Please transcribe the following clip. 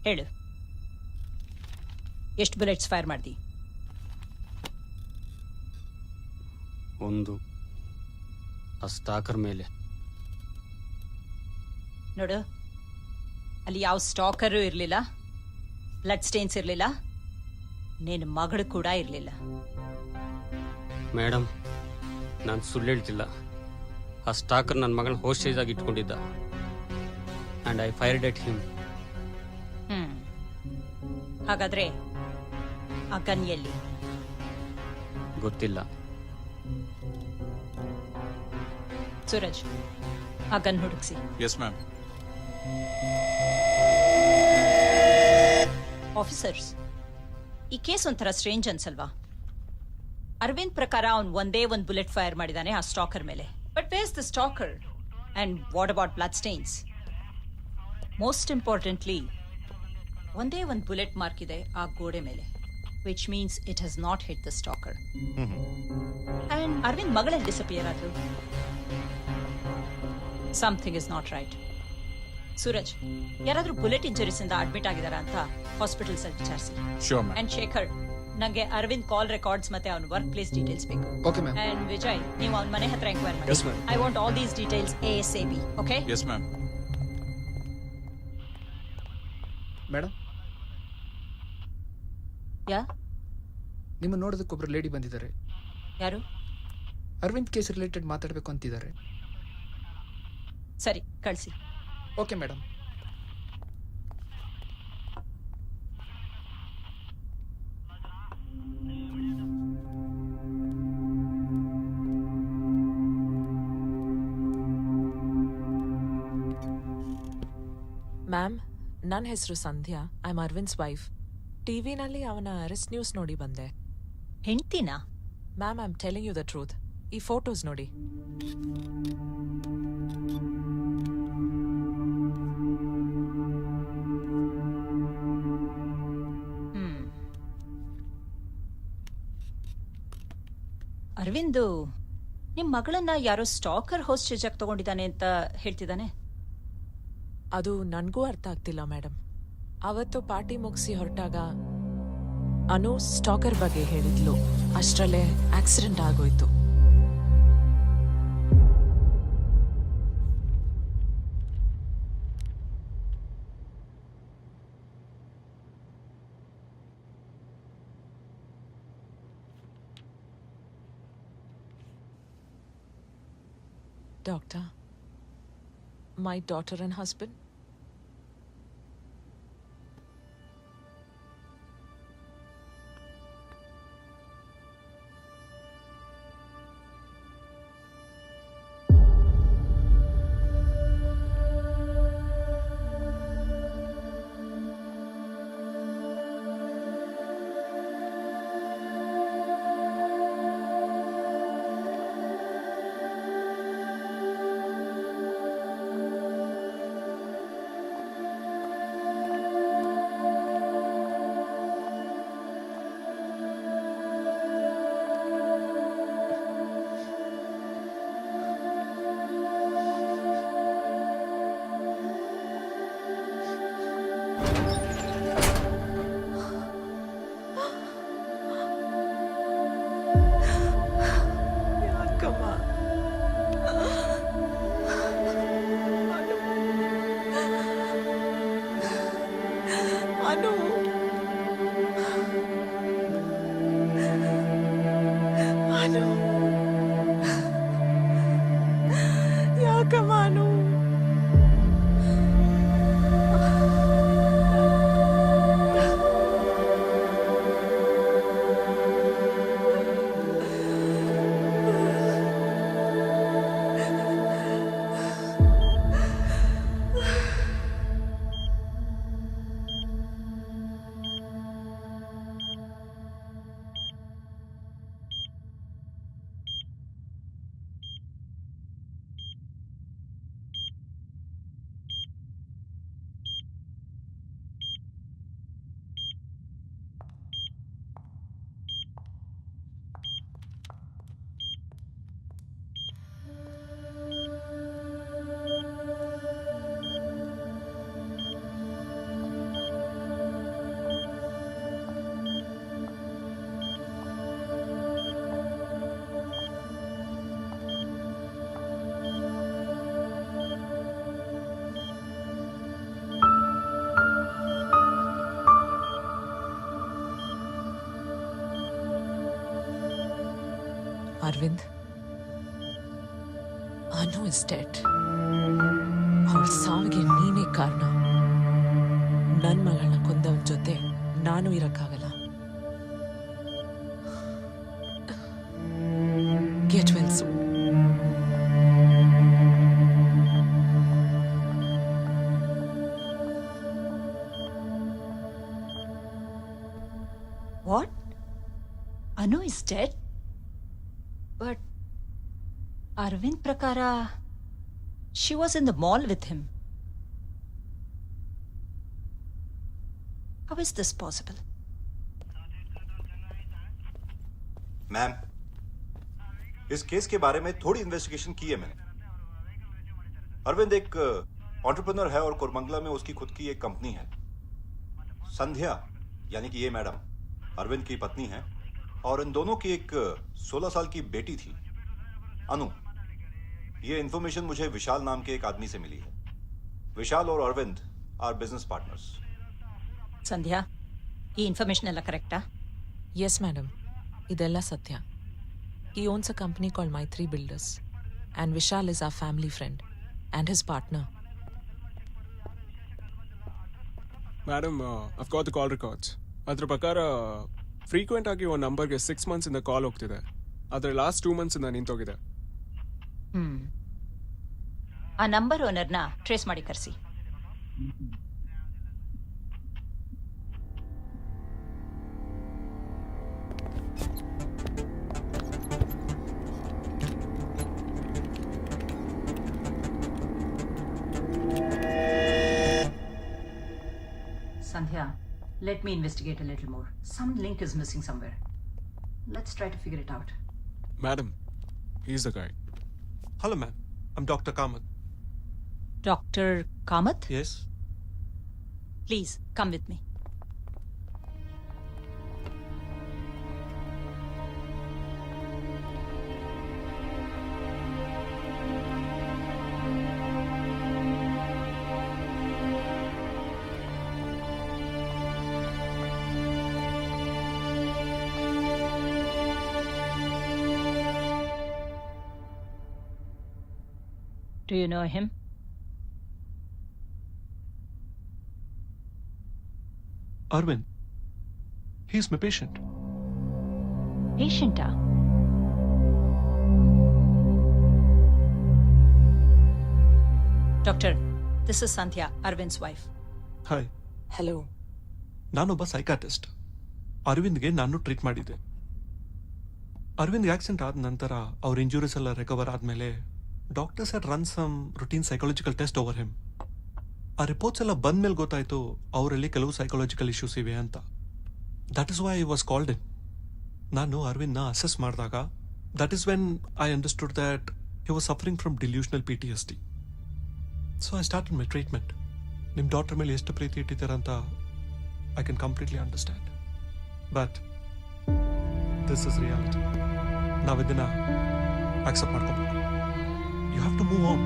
ಹೇಳು, ಎಷ್ಟು bullets fire ಮಾಡ್ದಿ? ಒಂದು ಆ ಸ್ಟಾಕರ್ ಮೇಲೆ. ನೋಡು, ಅಲ್ಲಿ ಯಾವ ಸ್ಟಾಕರು ಇರಲಿಲ್ಲ, ಬ್ಲಡ್ ಸ್ಟೇನ್ಸ್ ಇರಲಿಲ್ಲ, ನಿನ್ನ ಮಗಳು ಕೂಡ ಇರಲಿಲ್ಲ. ಮೇಡಮ್, ನಾನು ಸುಳ್ಳು ಹೇಳ್ತಿಲ್ಲ. ಆ ಸ್ಟಾಕರ್ ನನ್ನ ಮಗಳ ಹೋಸ್ಟೇಜ್ ಆಗಿ ಇಟ್ಕೊಂಡಿದ್ದ. And I fired at him. ಹಾಗಾದ್ರೆ ಆ ಗನ್ ಎಲ್ಲಿ? ಗೊತ್ತಿಲ್ಲ. ಸೂರಜ್, ಆ ಗನ್ ಹುಡುಕ್ಸಿ. Yes ma'am. ಆಫೀಸರ್ಸ್, ಈ ಕೇಸ್ ಒಂಥರ ಸ್ಟ್ರೇಂಜ್ ಅನ್ಸಲ್ವಾ? ಅರವಿಂದ್ ಪ್ರಕಾರ ಅವ್ನು ಒಂದೇ ಒಂದು ಬುಲೆಟ್ ಫೈರ್ ಮಾಡಿದಾನೆ ಆ ಸ್ಟಾಕರ್ ಮೇಲೆ. But where's the stalker and what about blood stains? Most importantly, ಒಂದೇ ಒಂದು ಬುಲೆಟ್ ಮಾರ್ಕ್ ಇದೆ ಆ ಗೋಡೆ ಮೇಲೆ, which means it has not hit the stalker. And Aravind ಮಗಳಲ್ಲಿ ಡಿಸಪಿಯರ್ ಆದ್ರು. Something is not right. Suraj, ಯಾರಾದ್ರೂ ಬುಲೆಟ್ ಇಂಜರೀಸ್ ಇಂದ ಅಡ್ಮಿಟ್ ಆಗಿದಾರ ಅಂತ ಹಾಸ್ಪಿಟಲ್ಸ್ ಅಲ್ಲಿ ವಿಚಾರಿಸಿ. Sure ma'am. ಅಂಡ್ ಶೇಖರ್, ನಂಗೆ ಅರವಿಂದ್ ಕಾಲ್ ರೆಕಾರ್ಡ್ಸ್ ಮತ್ತೆ ಅವನ ವರ್ಕ್ ಪ್ಲೇಸ್ ಡೀಟೇಲ್ಸ್ ಬೇಕು. Okay ma'am. ಅಂಡ್ ವಿಜಯ್, ನೀವು ಅವನ ಮನೆ ಹತ್ರ ಎಂಕ್ವೈರ್ Yes, ಮಾಡಿ. ma'am. I want all these details ASAP. Okay? Yes ma'am. Madam, yeah? ನಿಮ್ಮ ನೋಡೋದಕ್ಕೊಬ್ರು ಲೇಡಿ ಬಂದಿದ್ದಾರೆ. ಯಾರು? ಅರವಿಂದ್ ಕೇಸ್ ರಿಲೇಟೆಡ್ ಮಾತಾಡಬೇಕು ಅಂತಿದ್ದಾರೆ. ಸರಿ, ಕಳಿಸಿ. Okay madam. ಮ್ಯಾಮ್, ನನ್ನ ಹೆಸರು Sandhya. I am Aravind's wife. ಟಿವಿನಲ್ಲಿ ಅವನ ಅರೆಸ್ಟ್ ನ್ಯೂಸ್ ನೋಡಿ ಬಂದೆ. ಹೆಂಡ್ತಿನಾ? Ma'am, I am telling you the truth. ಈ ಫೋಟೋಸ್ ನೋಡಿ. ಅರವಿಂದು ನಿಮ್ ಮಗಳನ್ನ ಯಾರೋ ಸ್ಟಾಕರ್ ಹೋಸ್ಟೇಜ್ ಆಗಿ ತಗೊಂಡಿದ್ದಾನೆ ಅಂತ ಹೇಳ್ತಿದ್ದಾನೆ. ಅದು ನನಗೂ ಅರ್ಥ ಆಗ್ತಿಲ್ಲ ಮೇಡಮ್. ಅವತ್ತು ಪಾರ್ಟಿ ಮುಗಿಸಿ ಹೊರಟಾಗ ಅನು ಸ್ಟಾಕರ್ ಬಗ್ಗೆ ಹೇಳಿದ್ಲು. ಅಷ್ಟರಲ್ಲೇ ಆಕ್ಸಿಡೆಂಟ್ ಆಗೋಯ್ತು. Doctor, my daughter and husband. Aravind, Anu is dead. ಅವಳ ಸಾವಿಗೆ ನೀನೇ ಕಾರಣ. ನನ್ನ ಮಗಳನ್ನ ಕೊಂದವನ ಜೊತೆ ನಾನು ಇರಕ್ಕಾಗಲ್ಲ. Get well soon. What? Anu is dead? But Arvind Prakara, she was in the mall with him. How is this possible? Ma'am, इस केस के बारे में थोड़ी इन्वेस्टिगेशन की है मैंने. अरविंद एक एंटरप्रेन्योर है और कोरमंगला में उसकी खुद की एक कंपनी है. संध्या यानी कि ये मैडम अरविंद की पत्नी है और इन दोनों की एक 16 साल की बेटी थी, अनु. ये इन्फॉर्मेशन मुझे विशाल नाम के एक आदमी से मिली है. विशाल और अरविंद आर बिजनेस पार्टनर्स. ಸಂಧ್ಯಾ, ಈ ಇನ್ಫಾರ್ಮೇಶನ್ ಎಲ್ಲ ಕರೆಕ್ಟಾ? ಎಸ್ ಮೇಡಮ್, ಇದೆಲ್ಲ ಸತ್ಯ. He owns a company called Maitri Builders, and Vishal is our family friend and his partner. Madam, I've got the call records. ಅದ್ರ ಪ್ರಕಾರ ಫ್ರೀಕ್ವೆಂಟ್ ಆಗಿ ಒಂದು ನಂಬರ್ಗೆ 6 months ಇಂದ ಕಾಲ್ ಹೋಗ್ತಿದೆ. ಆದರೆ ಲಾಸ್ಟ್ 2 months ಇಂದ ನಿಂತೋಗಿದೆ. ಆ ನಂಬರ್ ಓನರ್ನ ಟ್ರೇಸ್ ಮಾಡಿ ಕರೆಸಿ. Sandhya, let me investigate a little more. Some link is missing somewhere. Let's try to figure it out. Madam, he's the guy. Hello, ma'am. I'm Dr. Kamath. Dr. Kamath? Yes? Please, come with me. Do you know him? Arvind. He's my patient. Patient? Doctor, this is Sandhya, Arvind's wife. Hi. Hello. ನಾನೊಬ್ಬ ಸೈಕಾಟಿಸ್ಟ್. ಅರವಿಂದ್ಗೆ ನಾನು treat ಮಾಡಿದ್ದೆ. ಅರವಿಂದ್ಗೆ accident ಆದ ನಂತರ ಅವ್ರ injuries ಎಲ್ಲ recover ಆದಮೇಲೆ doctors had run some routine psychological test over him. ಆ reports ಎಲ್ಲ ಬಂದ ಮೇಲೆ ಗೊತ್ತಾಯಿತು ಅವರಲ್ಲಿ ಕೆಲವು ಸೈಕಾಲಜಿಕಲ್ ಇಶ್ಯೂಸ್ ಇವೆ ಅಂತ. That is why I was called in. ನಾನು ಅರವಿಂದ್ನ ಅಸೆಸ್ ಮಾಡಿದಾಗ that is when I understood that he was suffering from delusional PTSD. So I started my treatment. ನಿಮ್ಮ ಡಾಕ್ಟರ್ ಮೇಲೆ ಎಷ್ಟು ಪ್ರೀತಿ ಇಟ್ಟಿದ್ದೀರಂತ I can completely understand. But this is reality. ನಾವು ಇದನ್ನ ಆಕ್ಸೆಪ್ಟ್ ಮಾಡ್ಕೋಬೇಕು. You have to move on.